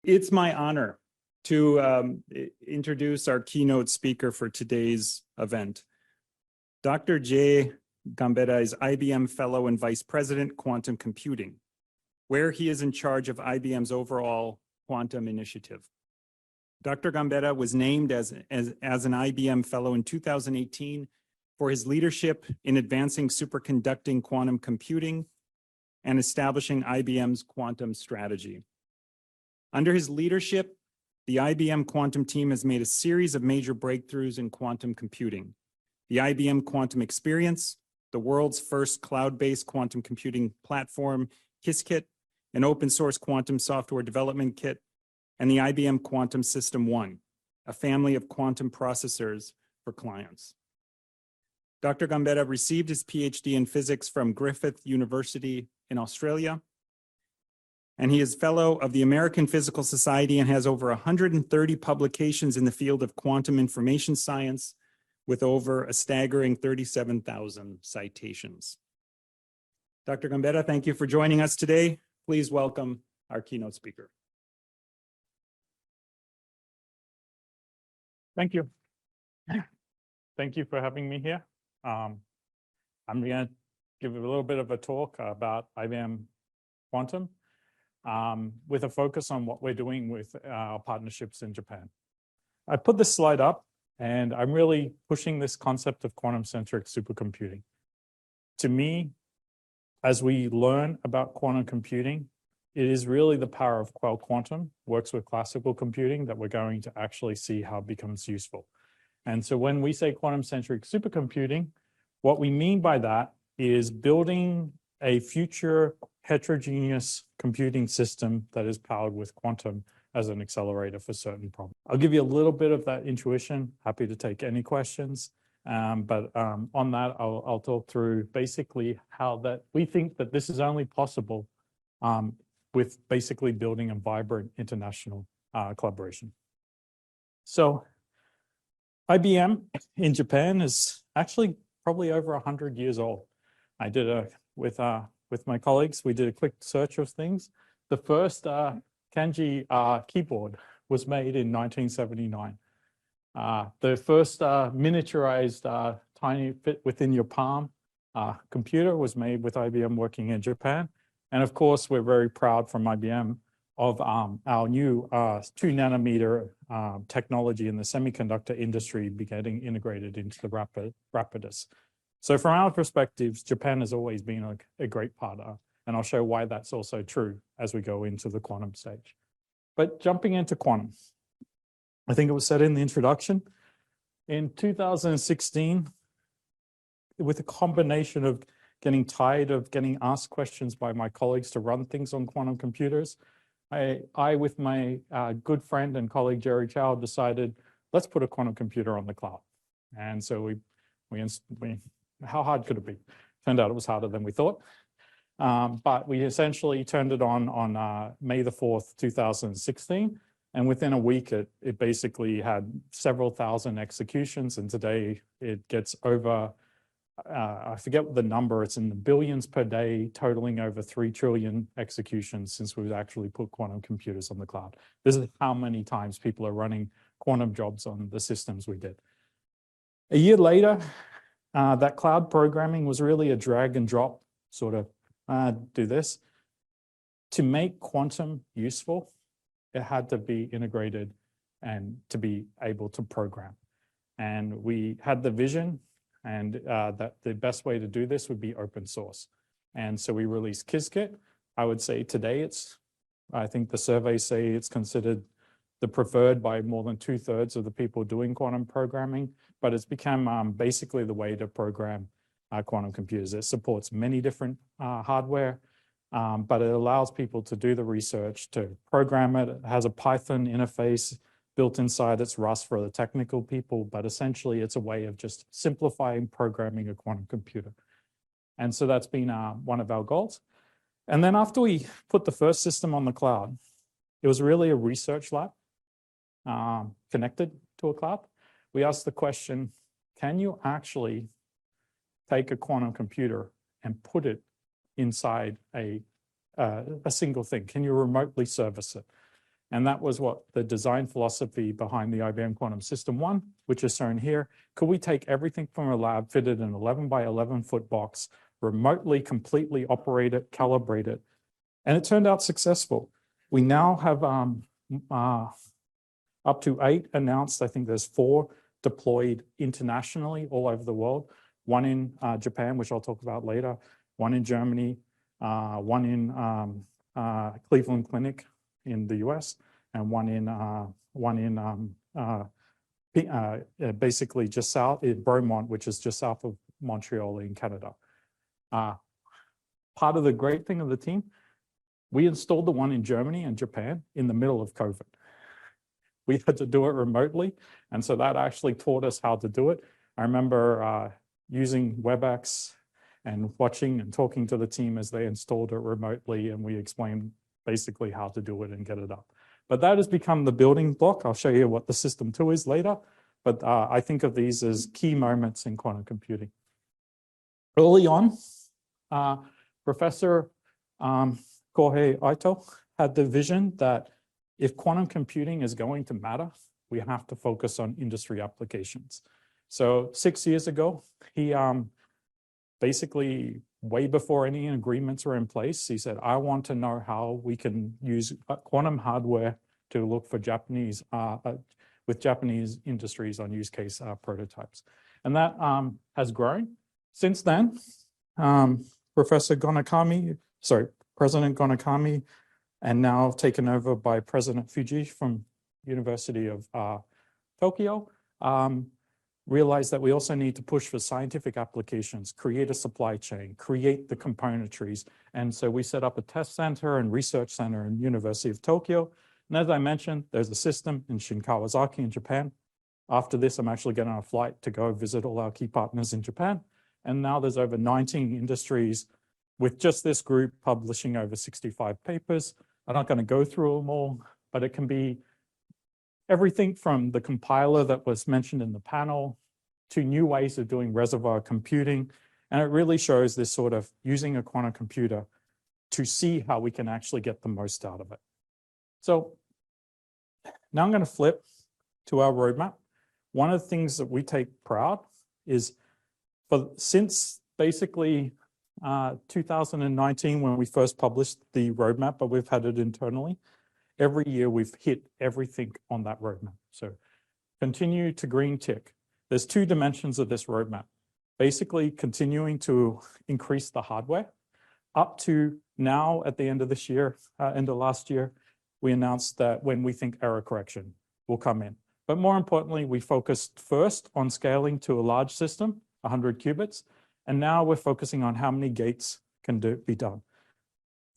It's my honor to introduce our keynote speaker for today's event. Dr. Jay Gambetta is IBM Fellow and Vice President, Quantum Computing, where he is in charge of IBM's overall quantum initiative. Dr. Gambetta was named as an IBM Fellow in 2018 for his leadership in advancing superconducting quantum computing and establishing IBM's quantum strategy. Under his leadership, the IBM quantum team has made a series of major breakthroughs in quantum computing. The IBM Quantum Experience, the world's first cloud-based quantum computing platform, Qiskit, an open source quantum software development kit, and the IBM Quantum System One, a family of quantum processors for clients. Dr. Gambetta received his PhD in physics from Griffith University in Australia, and he is fellow of the American Physical Society and has over 130 publications in the field of quantum information science with over a staggering 37,000 citations. Dr. Gambetta, thank you for joining us today. Please welcome our keynote speaker. Thank you. Thank you for having me here. I'm going to give a little bit of a talk about IBM Quantum with a focus on what we're doing with our partnerships in Japan. I put this slide up and I'm really pushing this concept of quantum-centric supercomputing. To me, as we learn about quantum computing, it is really the power of quantum, works with classical computing, that we're going to actually see how it becomes useful. And so when we say quantum-centric supercomputing, what we mean by that is building a future heterogeneous computing system that is powered with quantum as an accelerator for certain problems. I'll give you a little bit of that intuition. Happy to take any questions. On that, I'll talk through basically how that we think that this is only possible with basically building a vibrant international collaboration. So IBM in Japan is actually probably over 100 years old. I did with my colleagues, we did a quick search of things. The first kanji keyboard was made in 1979. The first miniaturized tiny fit within your palm computer was made with IBM working in Japan. And of course, we're very proud from IBM of our new 2-nanometer technology in the semiconductor industry getting integrated into the Rapidus. So from our perspectives, Japan has always been a great partner, and I'll show why that's also true as we go into the quantum stage. But jumping into quantum, I think it was said in the introduction, in 2016, with a combination of getting tired of getting asked questions by my colleagues to run things on quantum computers, I with my good friend and colleague Jerry Chow decided, let's put a quantum computer on the cloud. And so we how hard could it be? Turned out it was harder than we thought. But we essentially turned it on May the 4th, 2016. And within a week, it basically had several thousand executions. And today it gets over, I forget the number, it's in the billions per day, totaling over 3 trillion executions since we've actually put quantum computers on the cloud. This is how many times people are running quantum jobs on the systems we did. A year later, that cloud programming was really a drag and drop sort of do this. To make quantum useful, it had to be integrated and to be able to program. And we had the vision and that the best way to do this would be open source. And so we released Qiskit. I would say today I think the surveys say it's considered the preferred by more than 2/3 of the people doing quantum programming, but it's become basically the way to program quantum computers. It supports many different hardware, but it allows people to do the research, to program it. It has a Python interface built inside. It's Rust for the technical people, but essentially it's a way of just simplifying programming a quantum computer. And so that's been one of our goals. And then after we put the first system on the cloud, it was really a research lab connected to a cloud. We asked the question, can you actually take a quantum computer and put it inside a single thing? Can you remotely service it? And that was what the design philosophy behind the IBM Quantum System 1, which is shown here. Could we take everything from a lab, fit it in an 11 by 11 foot box, remotely, completely operate it, calibrate it? And it turned out successful. We now have up to 8 announced. I think there's 4 deployed internationally all over the world. 1 in Japan, which I'll talk about later, 1 in Germany, 1 in Cleveland Clinic in the US, and one in basically just south in Beaumont, which is just south of Montreal in Canada. Part of the great thing of the team, we installed the one in Germany and Japan in the middle of COVID. We had to do it remotely, and so that actually taught us how to do it. I remember using WebEx and watching and talking to the team as they installed it remotely, and we explained basically how to do it and get it up. But that has become the building block. I'll show you what the system 2 is later, but I think of these as key moments in quantum computing. Early on, Professor Kohei Ito had the vision that if quantum computing is going to matter, we have to focus on industry applications. So 6 years ago, he basically, way before any agreements were in place, he said, I want to know how we can use quantum hardware to look for Japanese industries on use case prototypes. And that has grown. Since then, President Gonakami, and now taken over by President Fuji from University of Tokyo, realized that we also need to push for scientific applications, create a supply chain, create the componentries. And so we set up a test center and research center in University of Tokyo. And as I mentioned, there's a system in Shinkawazaki in Japan. After this, I'm actually getting on a flight to go visit all our key partners in Japan. And now there's over 19 industries with just this group publishing over 65 papers. I'm not going to go through them all, but it can be everything from the compiler that was mentioned in the panel to new ways of doing reservoir computing. And it really shows this sort of using a quantum computer to see how we can actually get the most out of it. So now I'm going to flip to our roadmap. One of the things that we take proud is since basically 2019, when we first published the roadmap, but we've had it internally, every year we've hit everything on that roadmap. So continue to green tick. There's 2 dimensions of this roadmap. Basically continuing to increase the hardware up to now at the end of this year, end of last year, we announced that when we think error correction will come in. But more importantly, we focused first on scaling to a large system, 100 qubits. And now we're focusing on how many gates can be done.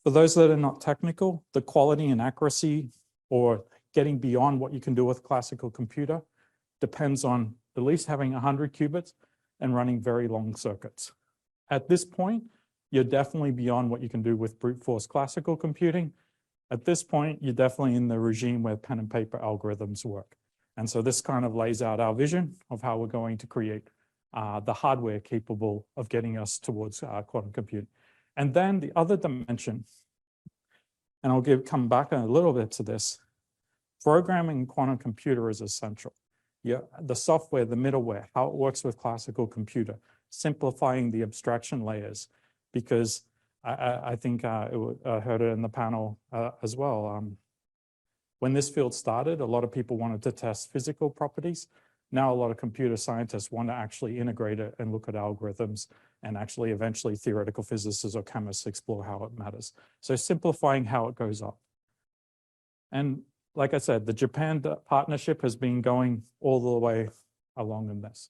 For those that are not technical, the quality and accuracy or getting beyond what you can do with classical computer depends on at least having 100 qubits and running very long circuits. At this point, you're definitely beyond what you can do with brute force classical computing. At this point, you're definitely in the regime where pen and paper algorithms work. And so this kind of lays out our vision of how we're going to create the hardware capable of getting us towards quantum computing. And then the other dimension, and I'll come back a little bit to this, programming quantum computer is essential. The software, the middleware, how it works with classical computer, simplifying the abstraction layers, because I think I heard it in the panel as well. When this field started, a lot of people wanted to test physical properties. Now a lot of computer scientists want to actually integrate it and look at algorithms, and actually eventually theoretical physicists or chemists explore how it matters. So simplifying how it goes up. And like I said, the Japan partnership has been going all the way along in this.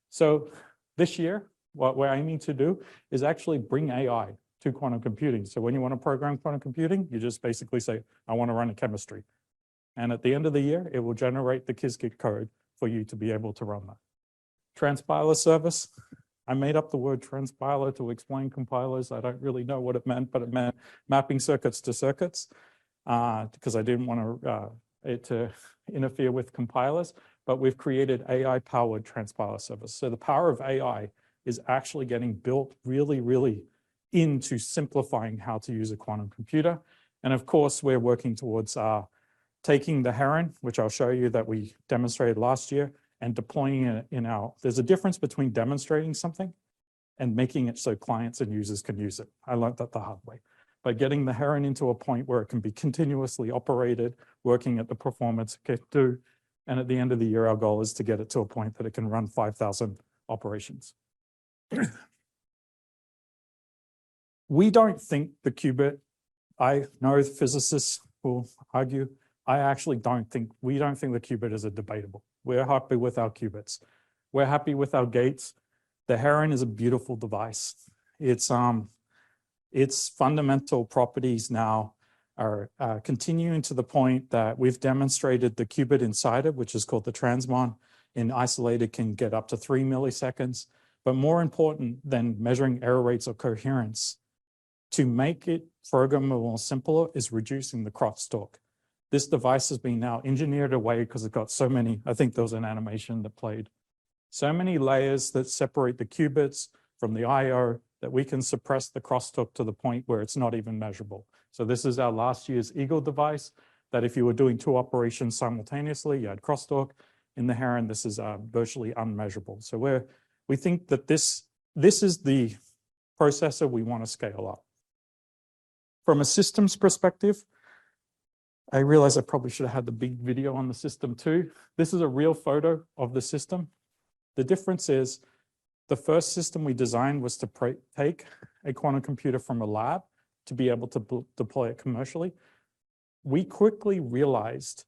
So this year, what we're aiming to do is actually bring AI to quantum computing. So when you want to program quantum computing, you just basically say, I want to run a chemistry. And at the end of the year, it will generate the Qiskit code for you to be able to run that. Transpiler service. I made up the word transpiler to explain compilers. I don't really know what it meant, but it meant mapping circuits to circuits because I didn't want it to interfere with compilers, but we've created AI-powered transpiler service. So the power of AI is actually getting built really, really into simplifying how to use a quantum computer. And of course, we're working towards taking the heron, which I'll show you that we demonstrated last year, and deploying it in there's a difference between demonstrating something and making it so clients and users can use it. I learned that the hard way. But getting the heron into a point where it can be continuously operated, working at the performance it can do, and at the end of the year, our goal is to get it to a point that it can run 5,000 operations. We don't think the qubit, I know physicists will argue, we don't think the qubit is a debatable. We're happy with our qubits. We're happy with our gates. The heron is a beautiful device. Its fundamental properties now are continuing to the point that we've demonstrated the qubit inside it, which is called the transmon, in isolated can get up to 3 milliseconds. But more important than measuring error rates or coherence, to make it programmable simpler is reducing the crosstalk. This device has been now engineered away because it got so many, I think there was an animation that played, so many layers that separate the qubits from the IO that we can suppress the crosstalk to the point where it's not even measurable. So this is our last year's Eagle device, that if you were doing 2 operations simultaneously, you had crosstalk. In the heron, this is virtually unmeasurable. So we think that this is the processor we want to scale up. From a systems perspective, I realize I probably should have had the big video on the system too. This is a real photo of the system. The difference is the first system we designed was to take a quantum computer from a lab to be able to deploy it commercially. We quickly realized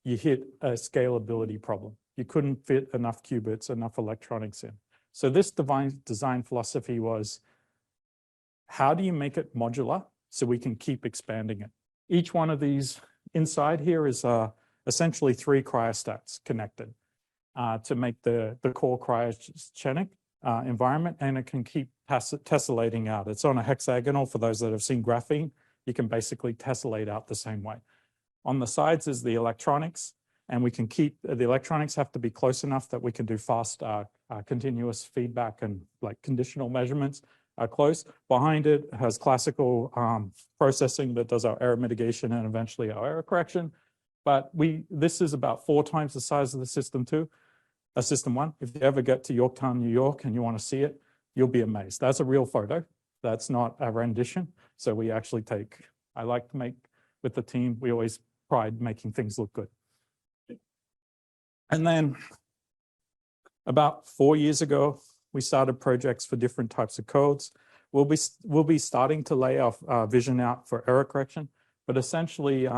you hit a scalability problem. You couldn't fit enough qubits, enough electronics in. So this design philosophy was, how do you make it modular so we can keep expanding it? Each one of these inside here is essentially 3 cryostats connected to make the core cryogenic environment, and it can keep tessellating out. It's on a hexagonal. For those that have seen graphene, you can basically tessellate out the same way. On the sides is the electronics, and we can keep, the electronics have to be close enough that we can do fast continuous feedback and like conditional measurements close. Behind it has classical processing that does our error mitigation and eventually our error correction. But this is about 4 times the size of the system 2. System 1, if you ever get to Yorktown, New York, and you want to see it, you'll be amazed. That's a real photo. That's not a rendition. So we actually I like to make, with the team, we always pride making things look good. And then about 4 years ago, we started projects for different types of codes. We'll be starting to lay our vision out for error correction, but essentially,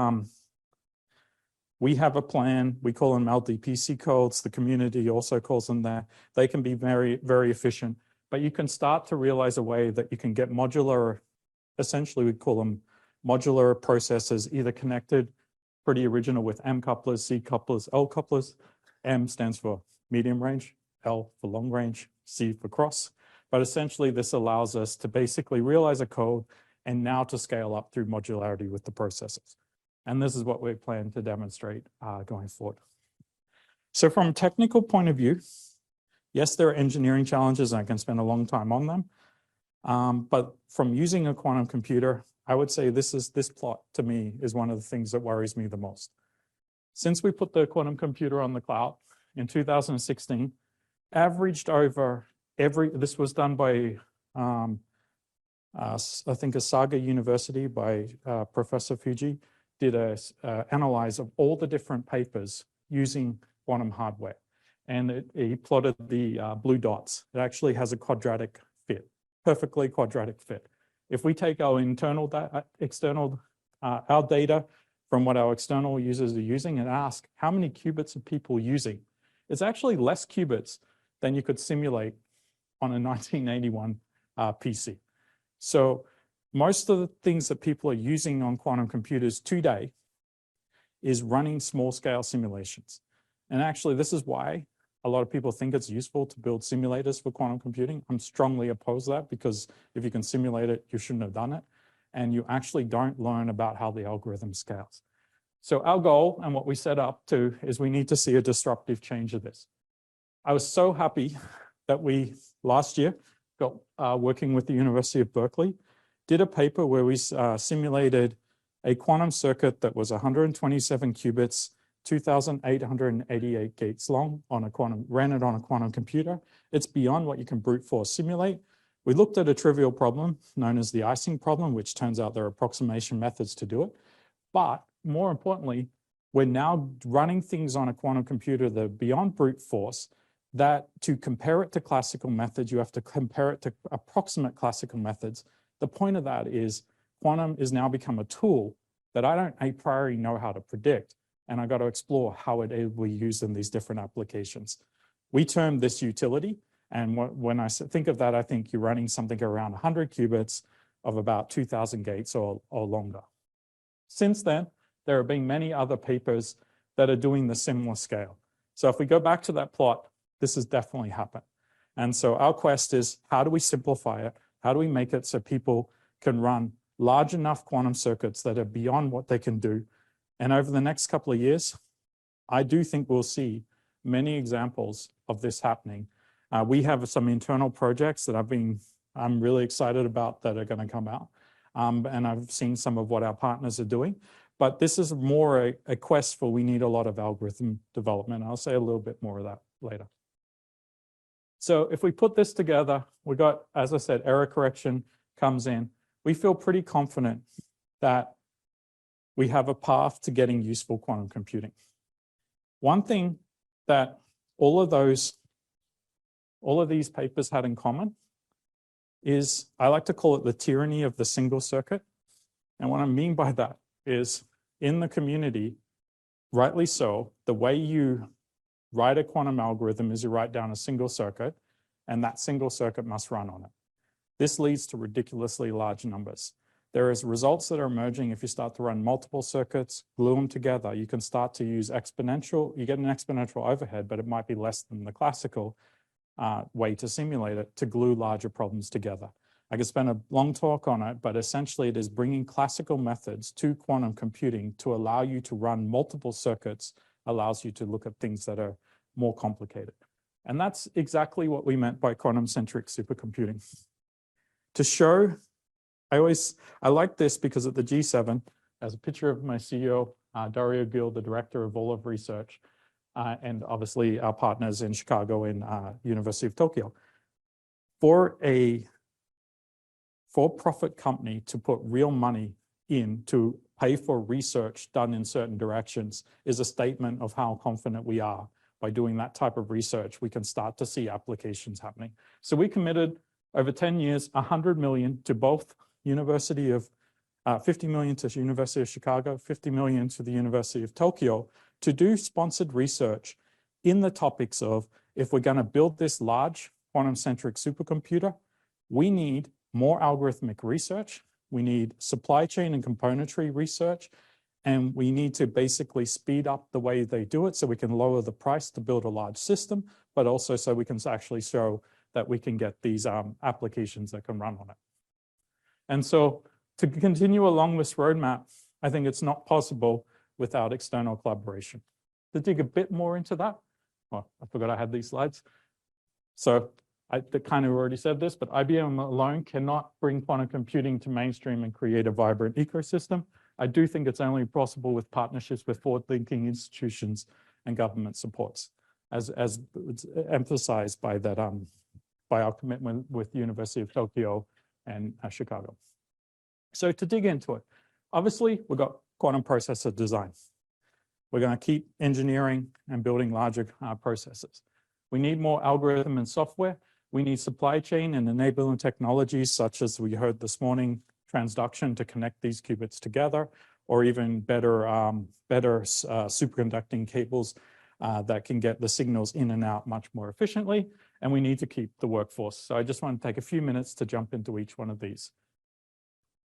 we have a plan. We call them LDPC codes. The community also calls them that. They can be very, very efficient, but you can start to realize a way that you can get modular, essentially we call them modular processors, either connected, pretty original with M couplers, C couplers, L couplers. M stands for medium range, L for long range, C for cross. But essentially this allows us to basically realize a code and now to scale up through modularity with the processors. And this is what we plan to demonstrate going forward. So from a technical point of view, yes, there are engineering challenges, and I can spend a long time on them. But from using a quantum computer, I would say this plot to me is one of the things that worries me the most. Since we put the quantum computer on the cloud in 2016, averaged over this was done by, I think, Asaga University by Professor Fuji, did a analyze of all the different papers using quantum hardware. And he plotted the blue dots. It actually has a quadratic fit, perfectly quadratic fit. If we take our internal our data from what our external users are using and ask how many qubits are people using, it's actually less qubits than you could simulate on a 1981 PC. So most of the things that people are using on quantum computers today is running small scale simulations. And actually, this is why a lot of people think it's useful to build simulators for quantum computing. I'm strongly opposed to that, because if you can simulate it, you shouldn't have done it. And you actually don't learn about how the algorithm scales. So our goal and what we set up to is we need to see a disruptive change of this. I was so happy that we last year got working with the University of Berkeley, did a paper where we simulated a quantum circuit that was 127 qubits, 2,888 gates long ran it on a quantum computer. It's beyond what you can brute force simulate. We looked at a trivial problem known as the icing problem, which turns out there are approximation methods to do it. But more importantly, we're now running things on a quantum computer that are beyond brute force, that to compare it to classical methods, you have to compare it to approximate classical methods. The point of that is quantum is now become a tool that I don't a priori know how to predict, and I got to explore how it will be used in these different applications. We term this utility, and when I think of that, I think you're running something around 100 qubits of about 2,000 gates or longer. Since then, there have been many other papers that are doing the similar scale. So if we go back to that plot, this has definitely happened. And so our quest is, how do we simplify it? How do we make it so people can run large enough quantum circuits that are beyond what they can do? And over the next couple of years, I do think we'll see many examples of this happening. We have some internal projects that I'm really excited about that are going to come out. And I've seen some of what our partners are doing. But this is more a quest for we need a lot of algorithm development. I'll say a little bit more of that later. So if we put this together, we got, as I said, error correction comes in. We feel pretty confident that we have a path to getting useful quantum computing. One thing that all of these papers had in common is, I like to call it the tyranny of the single circuit. And what I mean by that is, in the community, rightly so, the way you write a quantum algorithm is you write down a single circuit, and that single circuit must run on it. This leads to ridiculously large numbers. There is results that are emerging if you start to run multiple circuits, glue them together. You can start to use exponential, you get an exponential overhead, but it might be less than the classical way to simulate it, to glue larger problems together. I could spend a long talk on it, but essentially it is bringing classical methods to quantum computing to allow you to run multiple circuits, allows you to look at things that are more complicated. And that's exactly what we meant by quantum-centric supercomputing. To show, I like this because at the G7, as a picture of my CEO, Dario Gil, the director of all of research, and obviously our partners in Chicago and University of Tokyo. For a for-profit company to put real money in to pay for research done in certain directions is a statement of how confident we are. By doing that type of research, we can start to see applications happening. So we committed over 10 years, 100 million to both 50 million to University of Chicago, 50 million to the University of Tokyo to do sponsored research in the topics of, if we're going to build this large quantum-centric supercomputer, we need more algorithmic research, we need supply chain and componentry research, and we need to basically speed up the way they do it so we can lower the price to build a large system, but also so we can actually show that we can get these applications that can run on it. And so to continue along this roadmap, I think it's not possible without external collaboration. To dig a bit more into that, oh, I forgot I had these slides. So I kind of already said this, but IBM alone cannot bring quantum computing to mainstream and create a vibrant ecosystem. I do think it's only possible with partnerships with forward-thinking institutions and government supports, as it's emphasized by that by our commitment with the University of Tokyo and Chicago. So to dig into it, obviously we've got quantum processor design. We're going to keep engineering and building larger processors. We need more algorithm and software. We need supply chain and enabling technologies such as we heard this morning, transduction to connect these qubits together, or even better superconducting cables that can get the signals in and out much more efficiently. And we need to keep the workforce. So I just want to take a few minutes to jump into each one of these.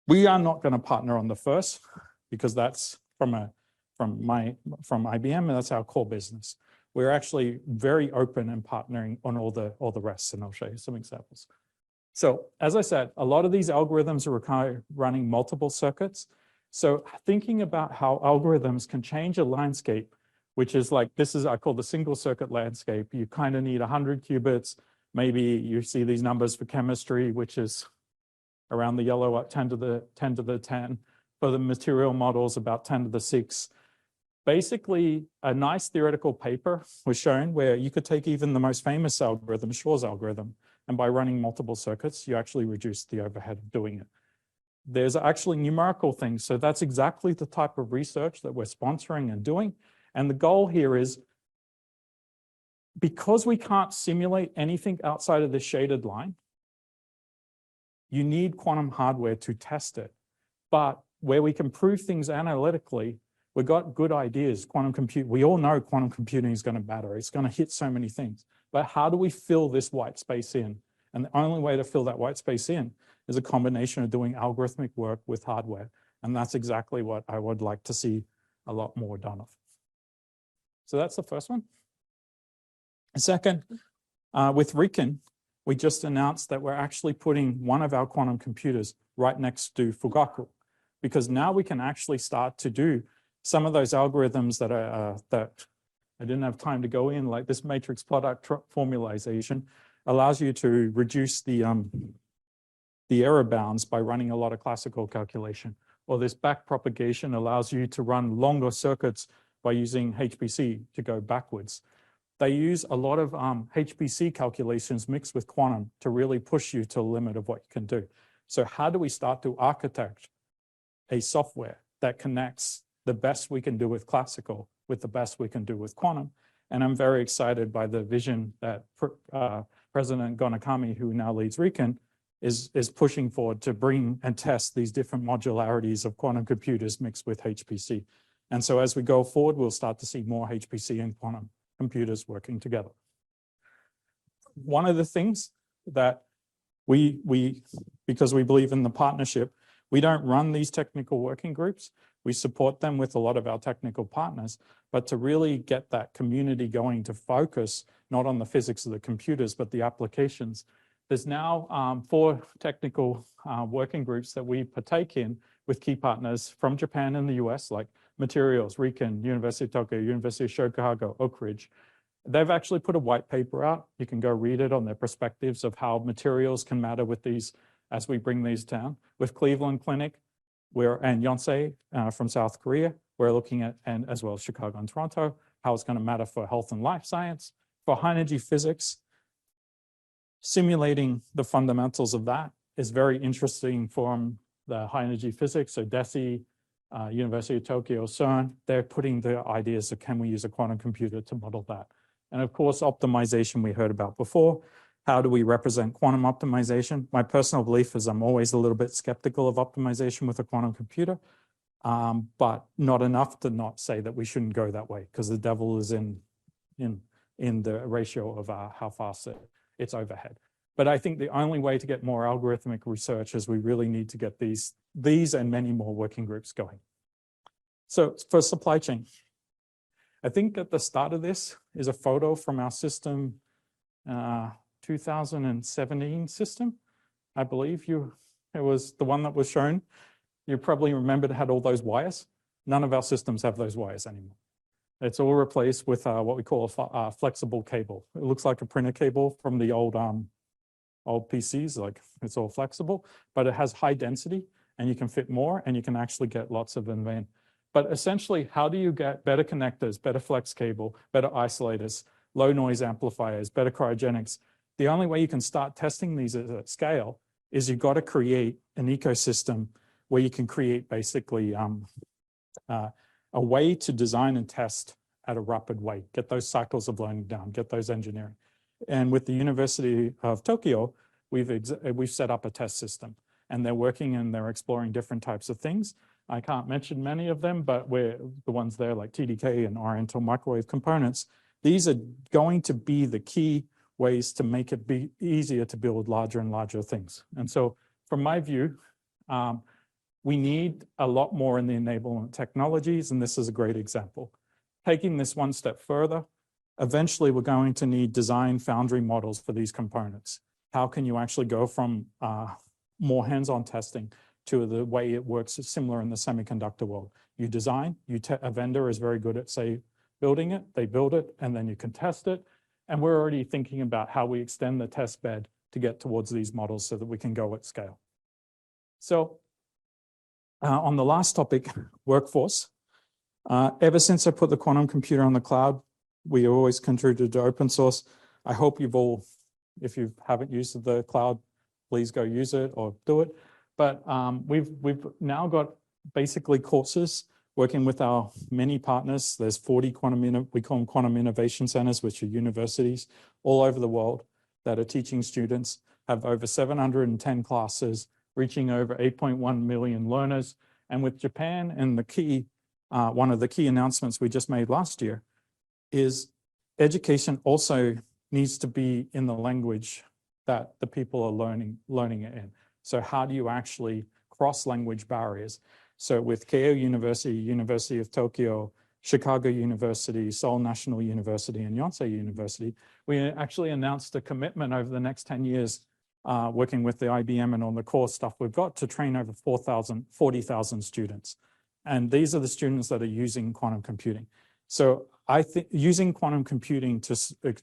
We are not going to partner on the first because that's from IBM, and that's our core business. We're actually very open and partnering on all the rest, and I'll show you some examples. So as I said, a lot of these algorithms are running multiple circuits. So thinking about how algorithms can change a landscape, which is like, I call the single circuit landscape. You kind of need 100 qubits. Maybe you see these numbers for chemistry, which is around the yellow at 10 to the 10. for the material models, about 10 to the 6. Basically, a nice theoretical paper was shown where you could take even the most famous algorithm, Shor's algorithm, and by running multiple circuits, you actually reduce the overhead of doing it. There's actually numerical things. So that's exactly the type of research that we're sponsoring and doing. And the goal here is, because we can't simulate anything outside of the shaded line, you need quantum hardware to test it. But where we can prove things analytically, we've got good ideas. We all know quantum computing is going to matter. It's going to hit so many things. But how do we fill this white space in? And the only way to fill that white space in is a combination of doing algorithmic work with hardware. And that's exactly what I would like to see a lot more done of. So that's the first one. Second, with Riken, we just announced that we're actually putting one of our quantum computers right next to Fugaku, because now we can actually start to do some of those algorithms that I didn't have time to go in, like this matrix product formalization allows you to reduce the error bounds by running a lot of classical calculation. Or this back propagation allows you to run longer circuits by using HPC to go backwards. They use a lot of HPC calculations mixed with quantum to really push you to the limit of what you can do. So how do we start to architect a software that connects the best we can do with classical with the best we can do with quantum? And I'm very excited by the vision that President Gonakami, who now leads Riken, is pushing forward to bring and test these different modularities of quantum computers mixed with HPC. And so as we go forward, we'll start to see more HPC and quantum computers working together. One of the things that because we believe in the partnership, we don't run these technical working groups. We support them with a lot of our technical partners, but to really get that community going to focus not on the physics of the computers, but the applications. There's now 4 technical working groups that we partake in with key partners from Japan and the US, like Materials, Riken, University of Tokyo, University of Chicago, Oak Ridge. They've actually put a white paper out. You can go read it on their perspectives of how materials can matter with these as we bring these down. With Cleveland Clinic, and Yonsei from South Korea, we're looking at, and as well as Chicago and Toronto, how it's going to matter for health and life science. For high energy physics, simulating the fundamentals of that is very interesting from the high energy physics. So DESI, University of Tokyo, CERN, they're putting the ideas of can we use a quantum computer to model that? And of course, optimization we heard about before. How do we represent quantum optimization? My personal belief is I'm always a little bit skeptical of optimization with a quantum computer, but not enough to not say that we shouldn't go that way, because the devil is in the ratio of how fast it's overhead. But I think the only way to get more algorithmic research is we really need to get these and many more working groups going. So for supply chain, I think at the start of this is a photo from our system, 2017 system. I believe it was the one that was shown. You probably remember it had all those wires. None of our systems have those wires anymore. It's all replaced with what we call a flexible cable. It looks like a printer cable from the old PCs, like it's all flexible, but it has high density and you can fit more and you can actually get lots of them in. But essentially, how do you get better connectors, better flex cable, better isolators, low noise amplifiers, better cryogenics? The only way you can start testing these at scale is you've got to create an ecosystem where you can create basically a way to design and test at a rapid way, get those cycles of learning down, get those engineering. And with the University of Tokyo, we've set up a test system, and they're working and they're exploring different types of things. I can't mention many of them, but we're the ones there like TDK and Oriental microwave components. These are going to be the key ways to make it be easier to build larger and larger things. And so from my view, we need a lot more in the enablement technologies, and this is a great example. Taking this one step further, eventually we're going to need design foundry models for these components. How can you actually go from more hands-on testing to the way it works similar in the semiconductor world? You design, a vendor is very good at, say, building it, they build it, and then you can test it. And we're already thinking about how we extend the test bed to get towards these models so that we can go at scale. So On the last topic, workforce, ever since I put the quantum computer on the cloud, we always contributed to open source. I hope you've all, if you haven't used the cloud, please go use it or do it. But we've now got basically courses working with our many partners. There's 40 we call them quantum innovation centers, which are universities all over the world that are teaching students, have over 710 classes, reaching over 8.1 million learners. And with Japan, and the key, one of the key announcements we just made last year is education also needs to be in the language that the people are learning it in. So how do you actually cross language barriers? So with Keio University, University of Tokyo, Chicago University, Seoul National University, and Yonsei University, we actually announced a commitment over the next 10 years, working with the IBM and on the core stuff we've got to train over 40,000 students. And these are the students that are using quantum computing. So I think using quantum computing to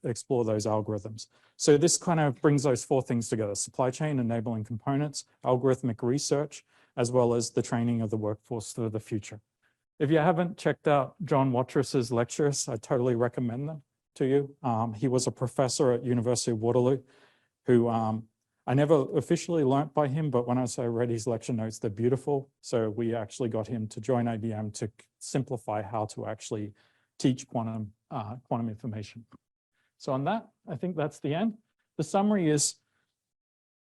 explore those algorithms. So this kind of brings those four things together: supply chain enabling components, algorithmic research, as well as the training of the workforce for the future. If you haven't checked out John Watrous' lectures, I totally recommend them to you. He was a professor at University of Waterloo who I never officially learnt by him, but when I read his lecture notes, they're beautiful. So we actually got him to join IBM to simplify how to actually teach quantum information. So on that, I think that's the end. The summary is,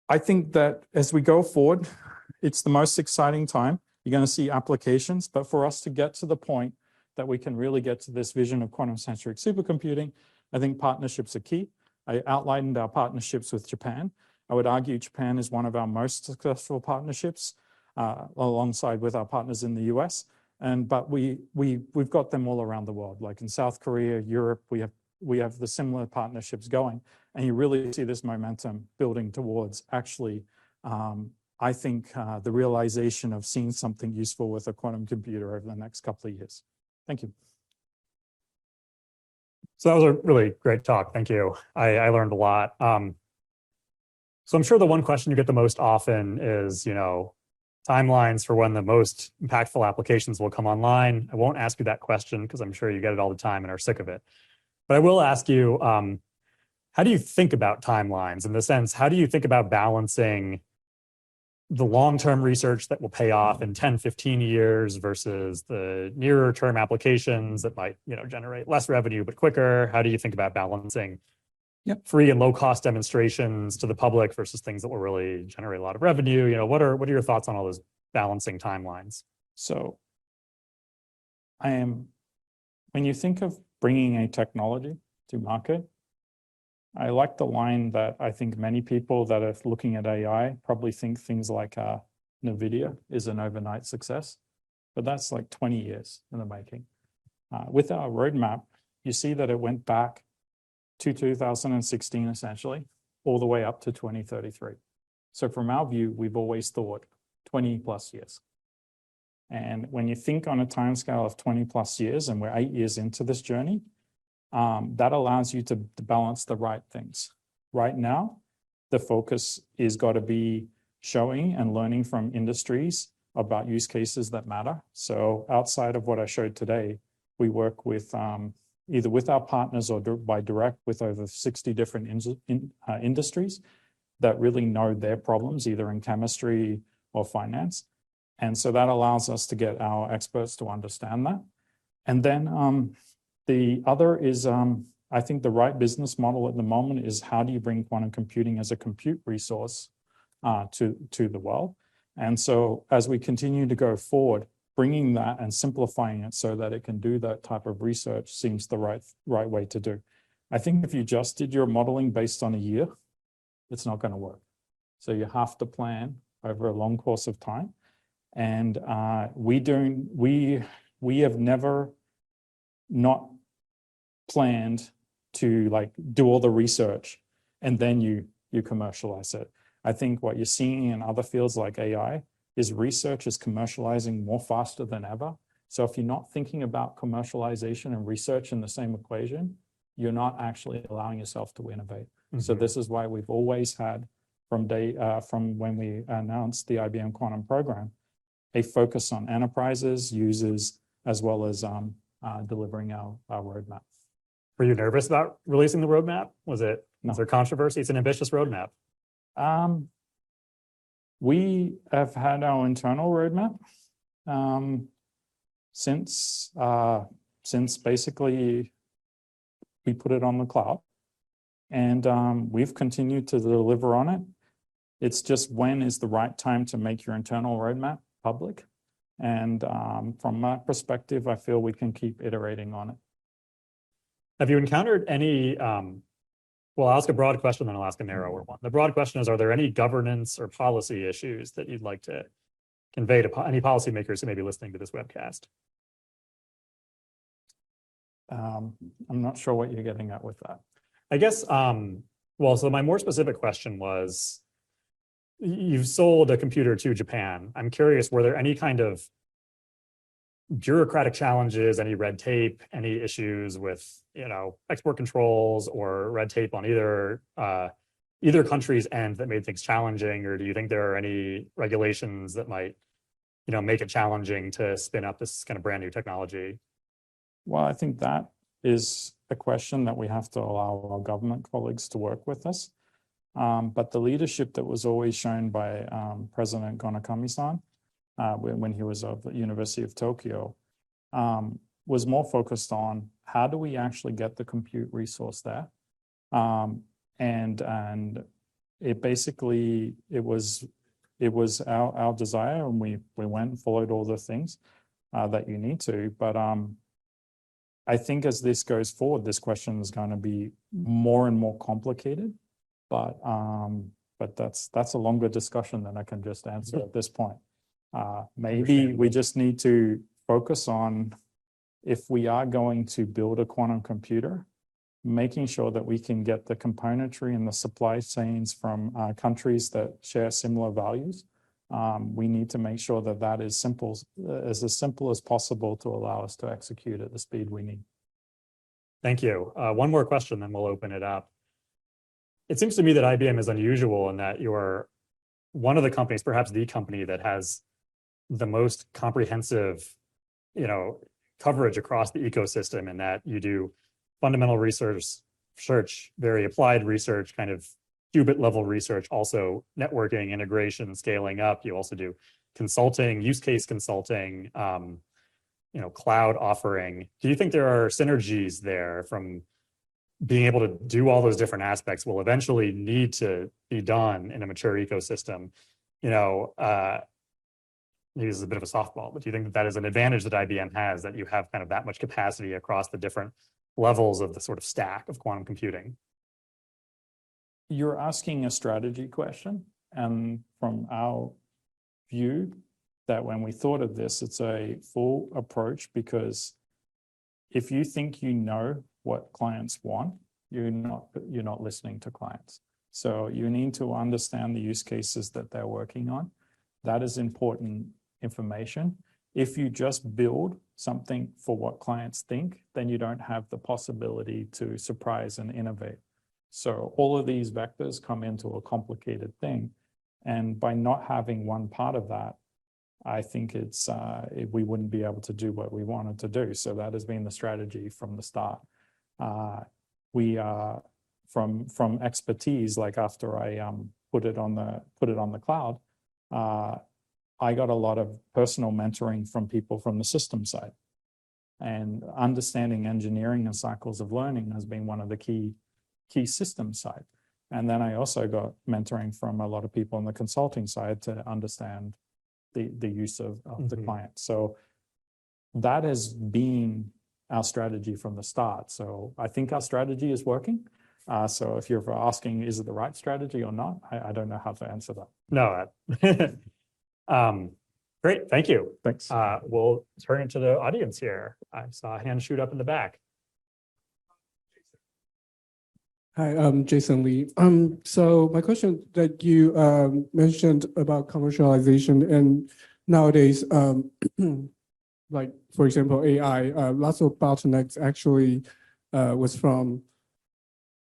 I think that as we go forward, it's the most exciting time. You're going to see applications, but for us to get to the point that we can really get to this vision of quantum-centric supercomputing, I think partnerships are key. I outlined our partnerships with Japan. I would argue Japan is one of our most successful partnerships, alongside with our partners in the US. But we've got them all around the world, like in South Korea, Europe. We have the similar partnerships going, and you really see this momentum building towards actually, I think, the realization of seeing something useful with a quantum computer over the next couple of years. Thank you. So that was a really great talk. Thank you. I learned a lot. So I'm sure the one question you get the most often is, timelines for when the most impactful applications will come online. I won't ask you that question because I'm sure you get it all the time and are sick of it. But I will ask you, how do you think about timelines? In the sense, how do you think about balancing the long-term research that will pay off in 10, 15 years versus the nearer term applications that might, generate less revenue but quicker? How do you think about balancing free and low-cost demonstrations to the public versus things that will really generate a lot of revenue? What are your thoughts on all those balancing timelines? So when you think of bringing a technology to market, I like the line that I think many people that are looking at AI probably think things like NVIDIA is an overnight success, but that's like 20 years in the making. With our roadmap, you see that it went back to 2016, essentially, all the way up to 2033. So from our view, we've always thought 20 plus years. And when you think on a timescale of 20 plus years, and we're 8 years into this journey, that allows you to balance the right things. Right now, the focus is got to be showing and learning from industries about use cases that matter. So outside of what I showed today, we work with either with our partners or by direct with over 60 different industries that really know their problems, either in chemistry or finance. And so that allows us to get our experts to understand that. And then the other is, I think the right business model at the moment is how do you bring quantum computing as a compute resource to the world? And so as we continue to go forward, bringing that and simplifying it so that it can do that type of research seems the right way to do. I think if you just did your modeling based on a year, it's not going to work. So you have to plan over a long course of time. And we have never not planned to do all the research and then you commercialize it. I think what you're seeing in other fields like AI is research is commercializing more faster than ever. So if you're not thinking about commercialization and research in the same equation, you're not actually allowing yourself to innovate. Mm-hmm. So this is why we've always had from when we announced the IBM Quantum program, a focus on enterprises, users, as well as delivering our roadmap. Were you nervous about releasing the roadmap? Was there controversy? It's an ambitious roadmap. We have had our internal roadmap since basically we put it on the cloud, and we've continued to deliver on it. It's just when is the right time to make your internal roadmap public, and from my perspective, I feel we can keep iterating on it. Have you encountered any, well, I'll ask a broad question, then I'll ask a narrower one. The broad question is, are there any governance or policy issues that you'd like to convey to any policymakers who may be listening to this webcast? I'm not sure what you're getting at with that. I guess, well, so my more specific question was, you've sold a computer to Japan. I'm curious, were there any kind of bureaucratic challenges, any red tape, any issues with, export controls or red tape on either country's end that made things challenging? Or do you think there are any regulations that might, make it challenging to spin up this kind of brand new technology? Well, I think that is a question that we have to allow our government colleagues to work with us. But the leadership that was always shown by President Gonakami-san when he was of the University of Tokyo was more focused on how do we actually get the compute resource there. And it basically, it was our desire, and we went and followed all the things that you need to. But I think as this goes forward, this question is going to be more and more complicated. But that's a longer discussion than I can just answer at this point. Maybe we just need to focus on, if we are going to build a quantum computer, making sure that we can get the componentry and the supply chains from countries that share similar values. We need to make sure that that is as simple as possible to allow us to execute at the speed we need. Thank you. One more question, then we'll open it up. It seems to me that IBM is unusual in that you're one of the companies, perhaps the company, that has the most comprehensive, coverage across the ecosystem, in that you do fundamental research, very applied research, kind of qubit level research, also networking, integration, scaling up. You also do consulting, use case consulting, cloud offering. Do you think there are synergies there from being able to do all those different aspects will eventually need to be done in a mature ecosystem? Maybe this is a bit of a softball, but do you think that is an advantage that IBM has, that you have kind of that much capacity across the different levels of the sort of stack of quantum computing? You're asking a strategy question, and from our view, that when we thought of this, it's a full approach, because if you think you know what clients want, you're not listening to clients. So you need to understand the use cases that they're working on. That is important information. If you just build something for what clients think, then you don't have the possibility to surprise and innovate. So all of these vectors come into a complicated thing. And by not having one part of that, I think we wouldn't be able to do what we wanted to do. So that has been the strategy from the start. We from expertise, like after I put it on the cloud, I got a lot of personal mentoring from people from the system side, and understanding engineering and cycles of learning has been one of the key system side. And then I also got mentoring from a lot of people on the consulting side to understand the use of the client. So that has been our strategy from the start. So I think our strategy is working. So if you're asking, is it the right strategy or not? I don't know how to answer that. No. Great, thank you. Thanks. We'll turn it to the audience here. I saw a hand shoot up in the back. Hi, I'm Jason Lee. So my question that you mentioned about commercialization, and nowadays, like for example, AI, lots of bottlenecks actually was from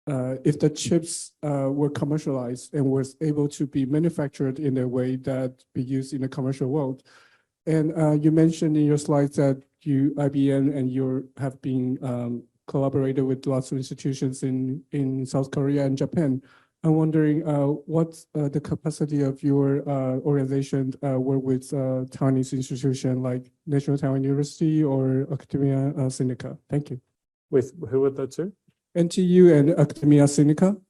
if the chips were commercialized and was able to be manufactured in a way that be used in the commercial world, And you mentioned in your slides that IBM and you have been collaborated with lots of institutions in South Korea and Japan. I'm wondering what's the capacity of your organization work with Taiwanese institution like National Taiwan University or Academia Sinica? Thank you. With who are the two? NTU and Academia Sinica?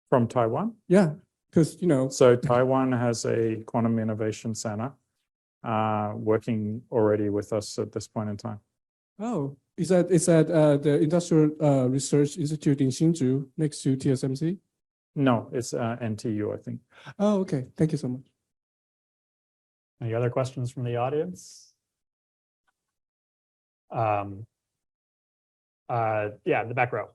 From Taiwan? Yeah, because So Taiwan has a quantum innovation center working already with us at this point in time. Oh, is that the Industrial Research Institute in Hsinchu next to TSMC? No, it's NTU, I think. Oh, okay. Thank you so much. Any other questions from the audience? Yeah, the back row.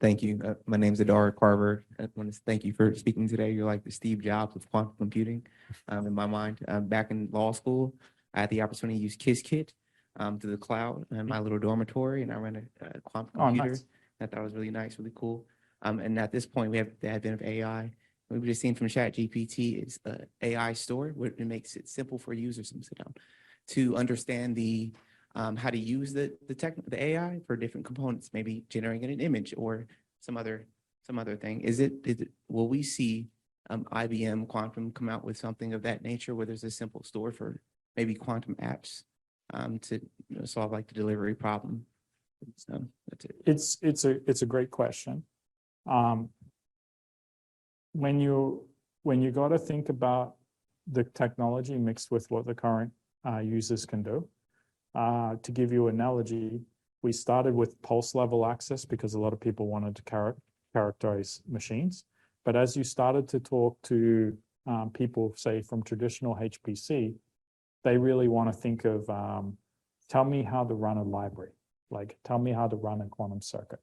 Thank you. My name is Adara Carver. I want to thank you for speaking today. You're like the Steve Jobs of quantum computing in my mind. Back in law school, I had the opportunity to use Qiskit to the cloud in my little dormitory, and I ran a quantum computer. Nice. I thought was really nice, really cool. And at this point, we have the advent of AI. We've just seen from ChatGPT is AI store, where it makes it simple for users to understand the how to use the AI for different components, maybe generating an image or some other thing. Will we see IBM Quantum come out with something of that nature, where there's a simple store for maybe quantum apps to solve like the delivery problem? So that's it. It's a great question. When you got to think about the technology mixed with what the current users can do. To give you an analogy, we started with pulse level access because a lot of people wanted to characterize machines. But as you started to talk to people, say from traditional HPC, they really want to think of, tell me how to run a library, like tell me how to run a quantum circuit.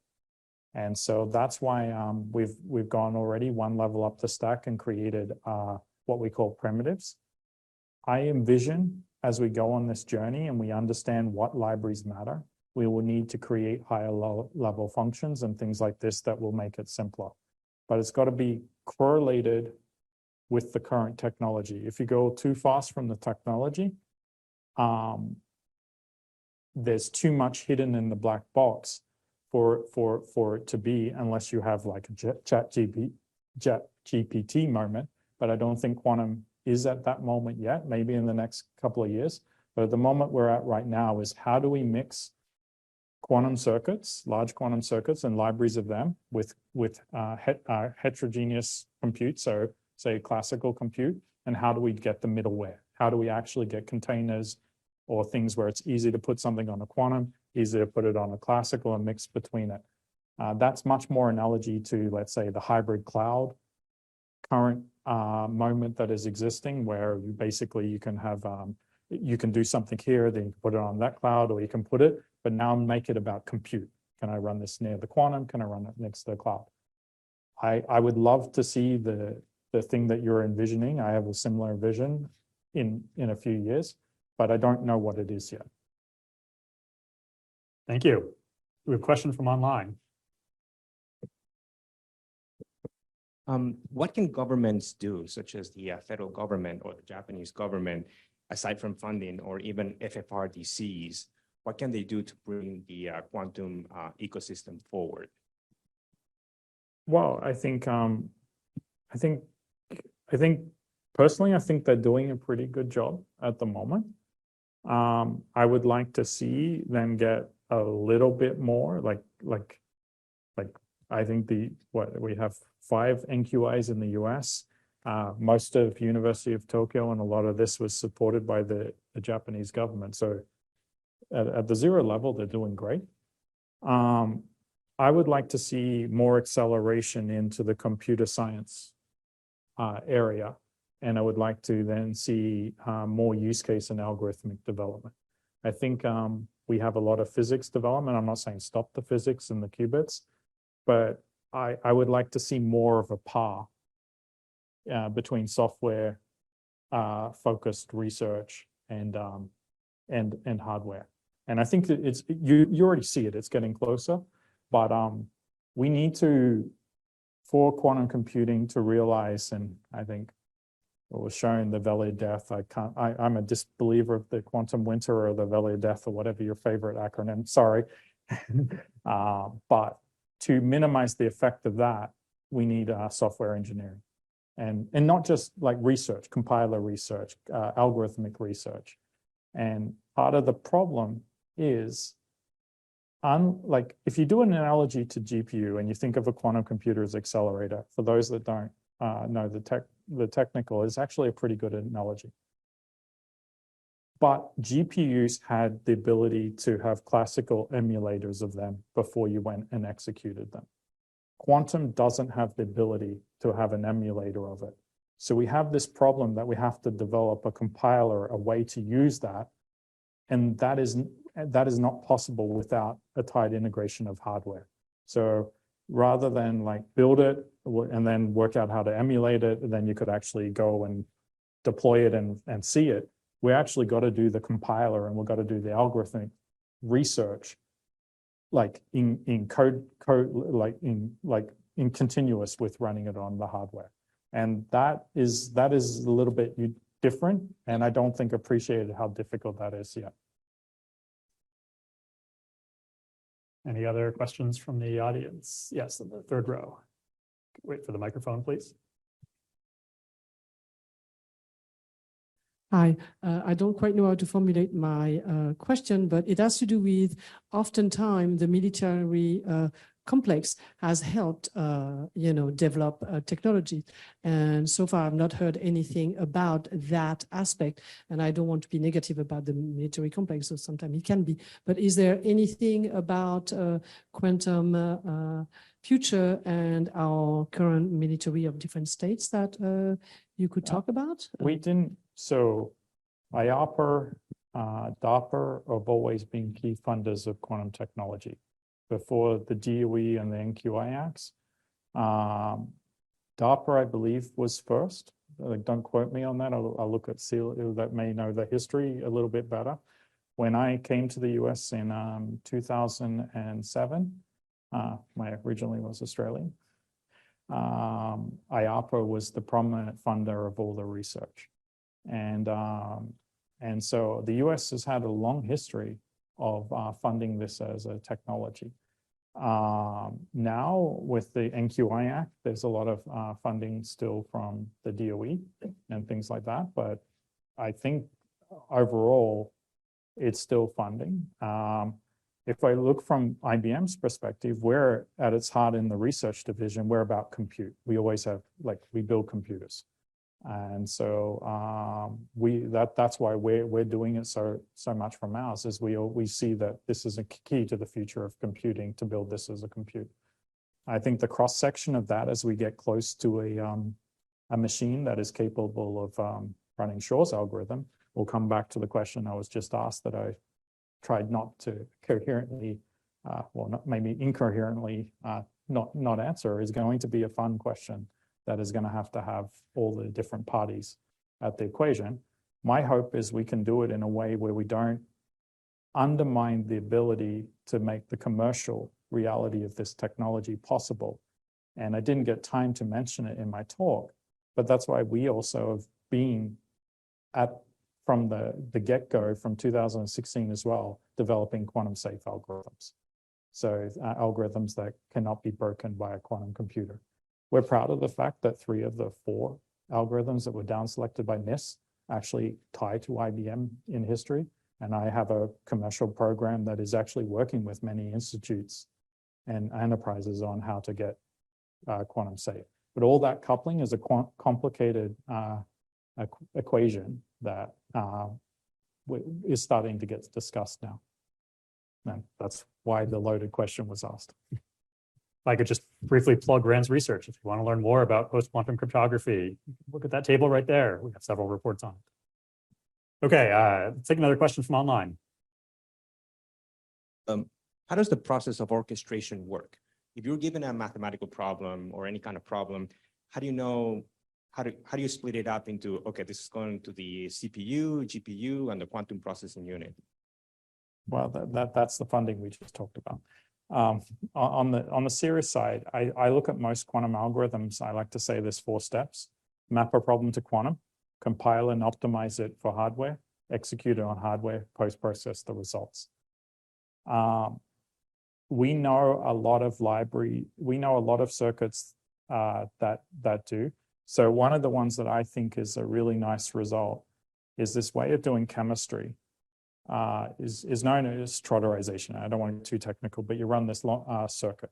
And so that's why we've gone already one level up the stack and created what we call primitives. I envision as we go on this journey and we understand what libraries matter, we will need to create higher level functions and things like this that will make it simpler. But it's got to be correlated with the current technology. If you go too fast from the technology, there's too much hidden in the black box for it to be, unless you have like a chat GPT moment. But I don't think quantum is at that moment yet, maybe in the next couple of years. But at the moment we're at right now is how do we mix quantum circuits, large quantum circuits and libraries of them with heterogeneous compute, so say classical compute, and how do we get the middleware? How do we actually get containers or things where it's easy to put something on a quantum, easy to put it on a classical and mix between it? That's much more analogy to, let's say, the hybrid cloud current moment that is existing, where you basically you can have you can do something here, then you can put it on that cloud, or you can put it, but now make it about compute. Can I run this near the quantum? Can I run it next to the cloud? I would love to see the thing that you're envisioning. I have a similar vision in a few years, but I don't know what it is yet. Thank you. We have a question from online. What can governments do, such as the federal government or the Japanese government, aside from funding or even FFRDCs, what can they do to bring the quantum ecosystem forward? Well, I think personally, I think they're doing a pretty good job at the moment. I would like to see them get a little bit more, like I think we have 5 NQIs in the US. Most of University of Tokyo, and a lot of this was supported by the Japanese government. So at the 0 level, they're doing great. I would like to see more acceleration into the computer science area. And I would like to then see more use case and algorithmic development. I think we have a lot of physics development. I'm not saying stop the physics and the qubits, but I would like to see more of a par between software focused research and hardware. And I think that you already see it, it's getting closer, but we need to for quantum computing to realize, and I think it was showing the valley of death. I'm a disbeliever of the quantum winter or the valley of death or whatever your favorite acronym, sorry. But to minimize the effect of that, we need software engineering. And not just like research, compiler research, algorithmic research. And part of the problem is, like if you do an analogy to GPU and you think of a quantum computer as accelerator, for those that don't know the technical, is actually a pretty good analogy. But GPUs had the ability to have classical emulators of them before you went and executed them. Quantum doesn't have the ability to have an emulator of it. So we have this problem that we have to develop a compiler, a way to use that. And that is not possible without a tight integration of hardware. So rather than like build it and then work out how to emulate it, and then you could actually go and deploy it and see it, we actually got to do the compiler and we've got to do the algorithmic research, like in code, like in continuous with running it on the hardware. And that is a little bit different, and I don't think appreciated how difficult that is yet. Any other questions from the audience? Yes, in the third row. Wait for the microphone, please. Hi, I don't quite know how to formulate my question, but it has to do with oftentimes the military complex has helped, develop technology. And so far, I've not heard anything about that aspect. And I don't want to be negative about the military complex, so sometimes it can be. But is there anything about quantum future and our current military of different states that you could talk about? We didn't. So IARPA, DARPA have always been key funders of quantum technology before the DOE and the NQI Acts. DARPA, I believe, was first. Don't quote me on that. I'll look at Seal that may know the history a little bit better. When I came to the US in 2007, I originally was Australian. IARPA was the prominent funder of all the research. And so the US has had a long history of funding this as a technology. Now with the NQI Act, there's a lot of funding still from the DOE and things like that. But I think overall, it's still funding. If I look from IBM's perspective, we're at its heart in the research division, we're about compute. We always have, like, we build computers. And so that's why we're doing it so much from ours, is we see that this is a key to the future of computing, to build this as a compute. I think the cross section of that, as we get close to a machine that is capable of running Shor's algorithm, we'll come back to the question I was just asked that I tried not to coherently, maybe incoherently not answer, is going to be a fun question that is going to have all the different parties at the equation. My hope is we can do it in a way where we don't undermine the ability to make the commercial reality of this technology possible. And I didn't get time to mention it in my talk, but that's why we also have been from the get-go from 2016 as well, developing quantum safe algorithms. So algorithms that cannot be broken by a quantum computer. We're proud of the fact that 3 of the 4 algorithms that were down selected by NIST actually tie to IBM in history. And I have a commercial program that is actually working with many institutes and enterprises on how to get quantum safe. But all that coupling is a complicated equation that is starting to get discussed now. And that's why the loaded question was asked. If I could just briefly plug Rand's research. If you want to learn more about post-quantum cryptography, look at that table right there. We have several reports on it. Okay, let's take another question from online. How does the process of orchestration work? If you're given a mathematical problem or any kind of problem, how do you know, how do you split it up into, okay, this is going to the CPU, GPU, and the quantum processing unit? Well, that's the funding we just talked about. On the serious side, I look at most quantum algorithms. I like to say there's 4 steps: map a problem to quantum, compile and optimize it for hardware, execute it on hardware, post-process the results. We know a lot of circuits that do. So one of the ones that I think is a really nice result is this way of doing chemistry is known as trotterization. I don't want to get too technical, but you run this circuit.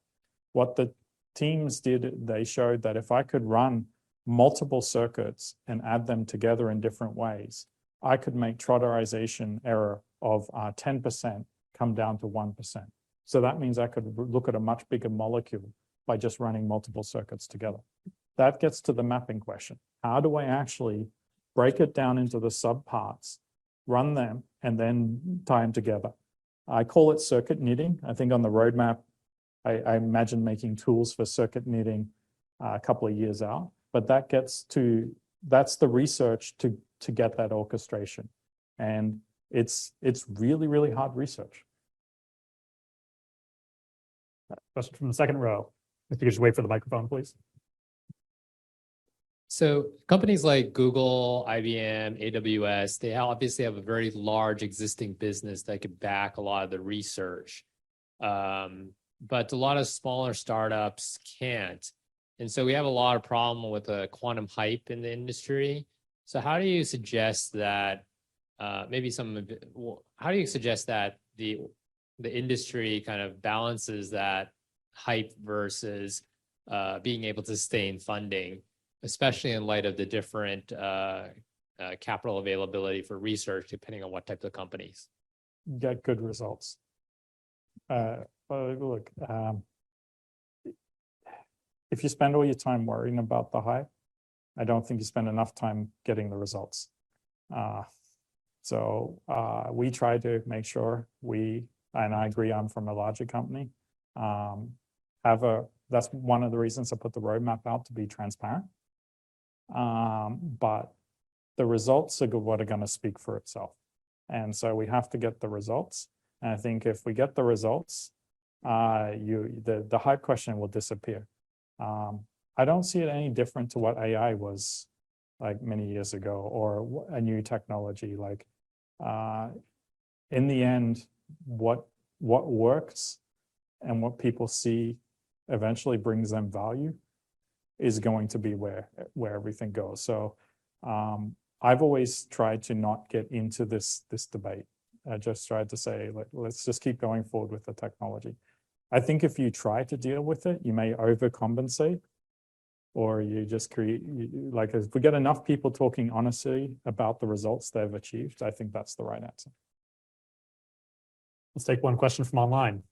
What the teams did, they showed that if I could run multiple circuits and add them together in different ways, I could make trotterization error of 10% come down to 1%. So that means I could look at a much bigger molecule by just running multiple circuits together. That gets to the mapping question. How do I actually break it down into the subparts, run them, and then tie them together? I call it circuit knitting. I think on the roadmap, I imagine making tools for circuit knitting a couple of years out, but that's the research to get that orchestration. And it's really, really hard research. Question from the second row. If you could just wait for the microphone, please. So companies like Google, IBM, AWS, they obviously have a very large existing business that could back a lot of the research. But a lot of smaller startups can't. And so we have a lot of problem with the quantum hype in the industry. So how do you suggest that how do you suggest that the industry kind of balances that hype versus being able to sustain funding, especially in light of the different capital availability for research, depending on what types of companies? Get good results. Look, if you spend all your time worrying about the hype, I don't think you spend enough time getting the results. So we try to make sure and I agree, I'm from a larger company, that's one of the reasons I put the roadmap out, to be transparent. But the results are what are going to speak for itself. And so we have to get the results. And I think if we get the results, the hype question will disappear. I don't see it any different to what AI was like many years ago, or a new technology. Like in the end, what works and what people see eventually brings them value is going to be where everything goes. So I've always tried to not get into this debate. I just tried to say, let's just keep going forward with the technology. I think if you try to deal with it, you may overcompensate, or you just create, like, if we get enough people talking honestly about the results they've achieved, I think that's the right answer. Let's take one question from online.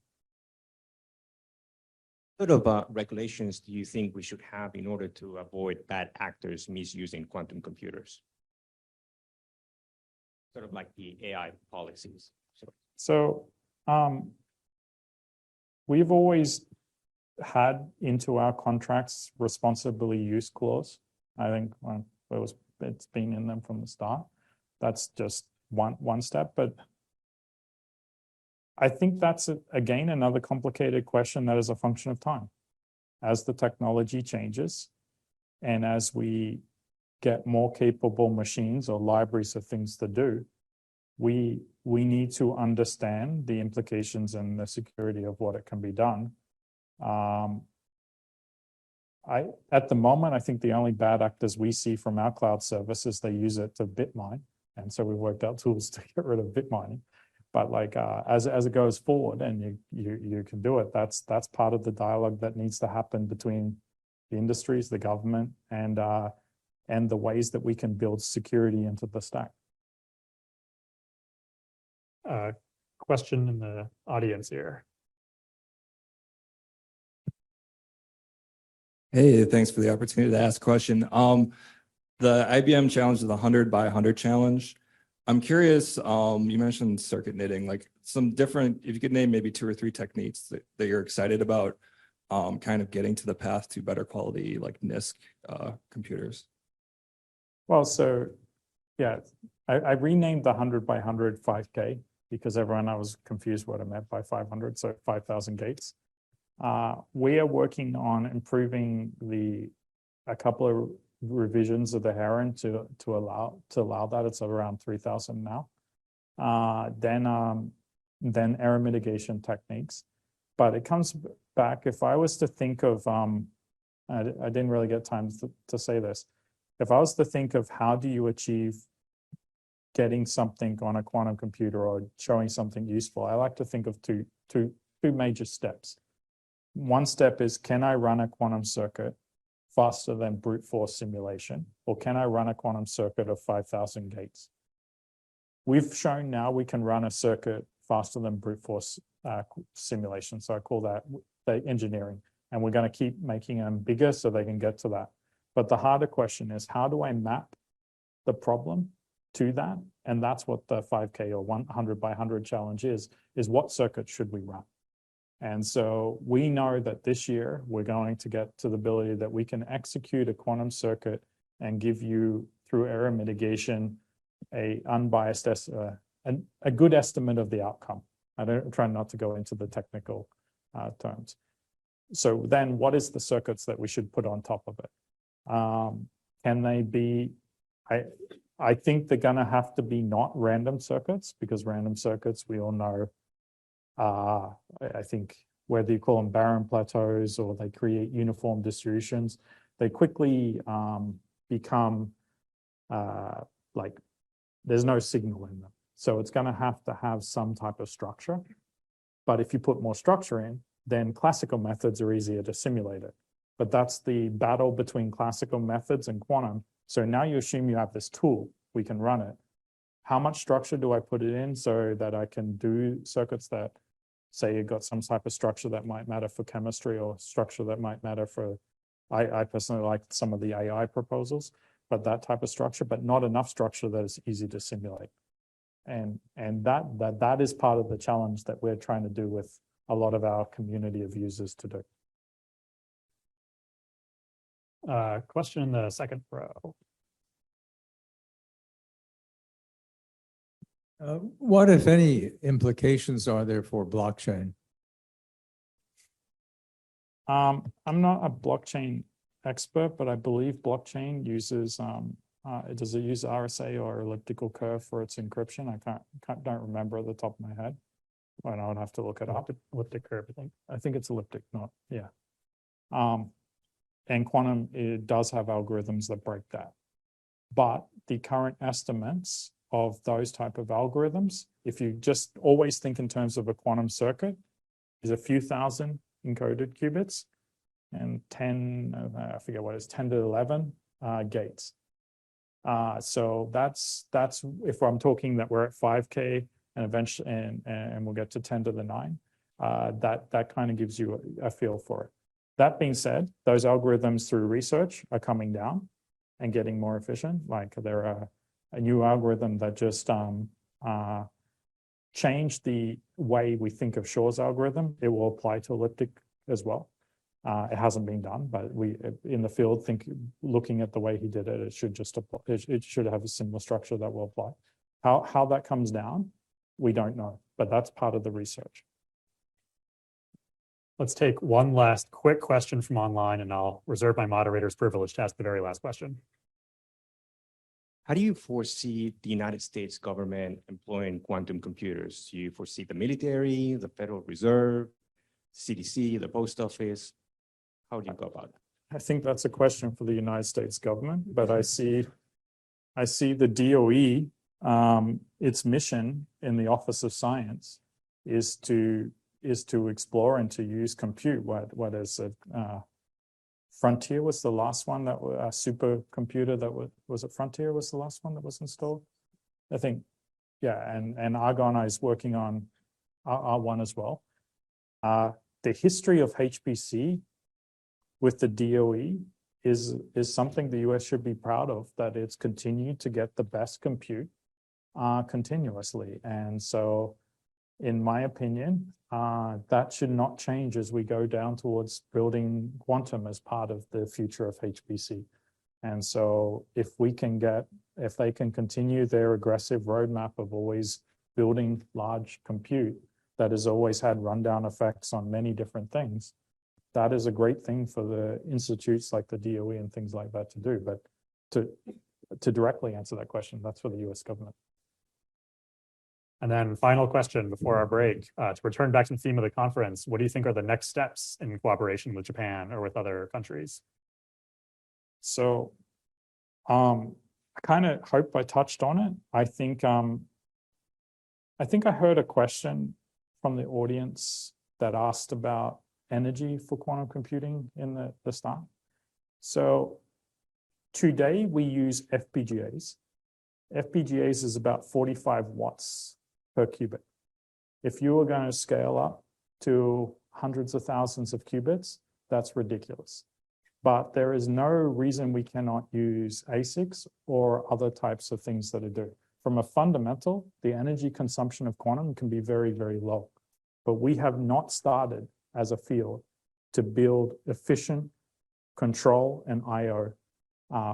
What sort of regulations do you think we should have in order to avoid bad actors misusing quantum computers? Sort of like the AI policies. So we've always had into our contracts responsibly used clause. I think it's been in them from the start. That's just one step, but I think that's, again, another complicated question that is a function of time. As the technology changes and as we get more capable machines or libraries of things to do, we need to understand the implications and the security of what it can be done. At the moment, I think the only bad actors we see from our cloud services, they use it to bit mine. And so we worked out tools to get rid of bit mining. But like as it goes forward and you can do it, that's part of the dialogue that needs to happen between the industries, the government, and the ways that we can build security into the stack. Question in the audience here. Hey, thanks for the opportunity to ask a question. The IBM challenge is the 100 by 100 challenge. I'm curious, you mentioned circuit knitting, like some different, if you could name maybe 2 or 3 techniques that you're excited about, kind of getting to the path to better quality, like NISQ computers. Well, so yeah, I renamed the 100 by 100 5K because I was confused what I meant by 500, so 5,000 gates. We are working on improving a couple of revisions of the Heron to allow that. It's around 3,000 now. Then error mitigation techniques. But it comes back, if I was to think of, I didn't really get time to say this. If I was to think of how do you achieve getting something on a quantum computer or showing something useful, I like to think of two major steps. One step is, can I run a quantum circuit faster than brute force simulation? Or can I run a quantum circuit of 5,000 gates? We've shown now we can run a circuit faster than brute force simulation. So I call that the engineering. And we're going to keep making them bigger so they can get to that. But the harder question is, how do I map the problem to that? And that's what the 5K or 100 by 100 challenge is what circuit should we run? And so we know that this year we're going to get to the ability that we can execute a quantum circuit and give you, through error mitigation, a unbiased, a good estimate of the outcome. I don't try not to go into the technical terms. So then what is the circuits that we should put on top of it? Can they be, I think they're gonna have to be not random circuits, because random circuits, we all know, I think whether you call them barren plateaus or they create uniform distributions, they quickly become like there's no signal in them. So it's going to have some type of structure. But if you put more structure in, then classical methods are easier to simulate it. But that's the battle between classical methods and quantum. So now you assume you have this tool, we can run it. How much structure do I put it in so that I can do circuits that, say, you've got some type of structure that might matter for chemistry or structure that might matter for, I personally like some of the AI proposals, but that type of structure, but not enough structure that is easy to simulate. And that is part of the challenge that we're trying to do with a lot of our community of users to do. Question in the second row. What, if any, implications are there for blockchain? I'm not a blockchain expert, but I believe blockchain uses, does it use RSA or elliptical curve for its encryption? I don't remember at the top of my head. Well, I would have to look it up. Elliptic curve, I think. I think it's elliptic, not, yeah. And quantum, it does have algorithms that break that. But the current estimates of those type of algorithms, if you just always think in terms of a quantum circuit, is a few thousand encoded qubits and 10, I forget what it is, 10 to 11 gates. So that's if I'm talking that we're at 5K and eventually, and we'll get to 10 to the 9, that kind of gives you a feel for it. That being said, those algorithms through research are coming down and getting more efficient. Like there are a new algorithm that just changed the way we think of Shor's algorithm. It will apply to elliptic as well. It hasn't been done, but we in the field think, looking at the way he did it, it should just apply, it should have a similar structure that will apply. How that comes down, we don't know, but that's part of the research. Let's take one last quick question from online, and I'll reserve my moderator's privilege to ask the very last question. How do you foresee the United States government employing quantum computers? Do you foresee the military, the Federal Reserve, CDC, the post office? How do you go about that? I think that's a question for the United States government, but I see the DOE, its mission in the Office of Science is to explore and to use compute. What is it? Frontier was the last one that a supercomputer that was it Frontier was the last one that was installed? I think, yeah, and Argonne is working on R1 as well. The history of HPC with the DOE is something the US should be proud of, that it's continued to get the best compute continuously. And so in my opinion, that should not change as we go down towards building quantum as part of the future of HPC. And so if they can continue their aggressive roadmap of always building large compute that has always had rundown effects on many different things, that is a great thing for the institutes like the DOE and things like that to do. But to directly answer that question, that's for the US government. And then final question before our break, to return back to the theme of the conference, what do you think are the next steps in cooperation with Japan or with other countries? So I kind of hope I touched on it. I think I heard a question from the audience that asked about energy for quantum computing in the start. So today we use FPGAs. FPGAs is about 45 watts per qubit. If you were going to scale up to hundreds of thousands of qubits, that's ridiculous. But there is no reason we cannot use ASICs or other types of things that do. From a fundamental, the energy consumption of quantum can be very, very low. But we have not started as a field to build efficient control and I/O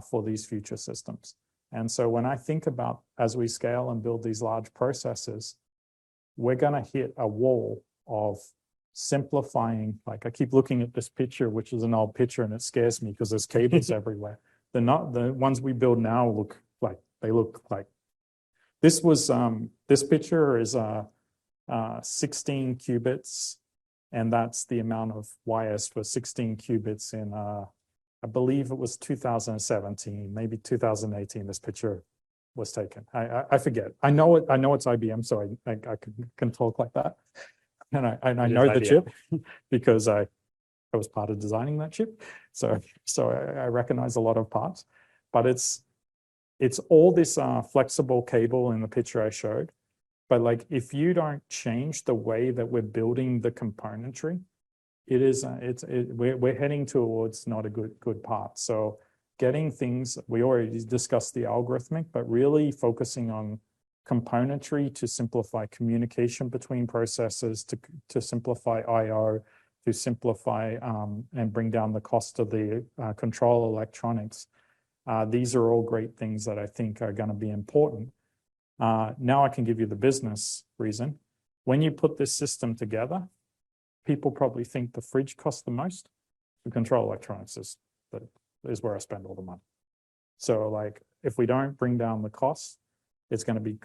for these future systems. And so when I think about as we scale and build these large processes, we're going to hit a wall of simplifying. Like I keep looking at this picture, which is an old picture, and it scares me because there's cables everywhere. The ones we build now look like this was this picture is 16 qubits, and that's the amount of wires for 16 qubits in I believe it was 2017, maybe 2018. This picture was taken. I forget. I know it's IBM, so I can talk like that. And I know the chip because I was part of designing that chip. So I recognize a lot of parts, but it's all this flexible cable in the picture I showed. But like, if you don't change the way that we're building the componentry, we're heading towards not a good path. So getting things, we already discussed the algorithmic, but really focusing on componentry to simplify communication between processes, to simplify I/O, to simplify and bring down the cost of the control electronics. These are all great things that I think are going to be important. Now I can give you the business reason. When you put this system together, people probably think the fridge costs the most. The control electronics is where I spend all the money. So like, if we don't bring down the cost, it's going to be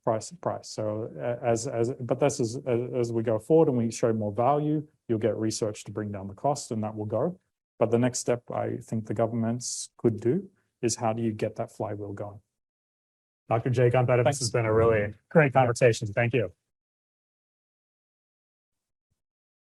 price. So but that's as we go forward and we show more value, you'll get research to bring down the cost, and that will go. But the next step I think the governments could do is, how do you get that flywheel going? Dr. Jay Gambetta, this has been a really great conversation. Thank you.